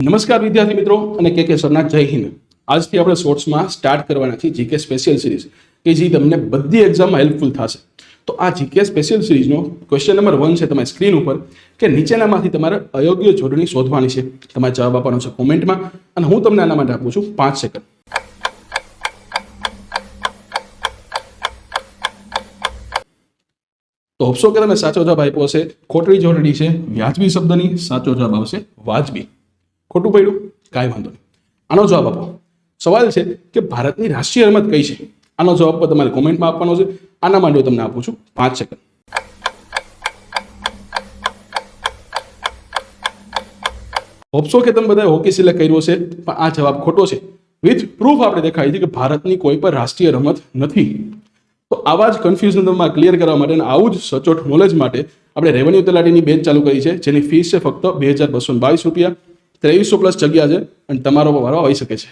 નમસ્કાર વિદ્યાર્થી મિત્રો અને કે સરના જય હિન્દ. આજથી આપણે શોર્ટ્સમાં સ્ટાર્ટ કરવાના છીએ જીકે સ્પેશિયલ સિરીઝ કે જે તમને બધી એક્ઝામમાં હેલ્પફુલ થશે. તો આ જીકે સ્પેશિયલ સિરીઝનો ક્વેશ્ચન નંબર 1 છે તમારી સ્ક્રીન ઉપર કે નીચેનામાંથી તમારે અયોગ્ય જોડણી શોધવાની છે. તમારે જવાબ આપવાનો છે કોમેન્ટમાં અને હું તમને આના માટે આપું છું 5 સેકન્ડ. તો હોપસો કે તમે સાચો જવાબ આપ્યો હશે. ખોટી જોડણી છે વ્યાજબી શબ્દની, સાચો જવાબ આવશે વાજબી. ખોટું પડ્યું કાંઈ વાંધો નહીં, આનો જવાબ આપો. સવાલ છે કે ભારતની રાષ્ટ્રીય રમત કઈ છે? આનો જવાબ પણ તમારે કોમેન્ટમાં આપવાનો છે. આના માટે હું તમને આપું છું 5 સેકન્ડ. હોપસો કે તમે બધાએ હોકી સિલેક્ટ કર્યો છે, પણ આ જવાબ ખોટો છે. વિથ પ્રૂફ આપણે દેખાય છે કે ભારતની કોઈ પણ રાષ્ટ્રીય રમત નથી. તો આવા જ કન્ફ્યુઝન તમારે ક્લિયર કરવા માટે અને આવું જ સચોટ નોલેજ માટે આપણે રેવન્યુ તલાટીની બેચ ચાલુ કરી છે, જેની ફીસ છે ફક્ત ₹2222. 2300+ જગ્યા છે અને તમારો વારો આવી શકે છે.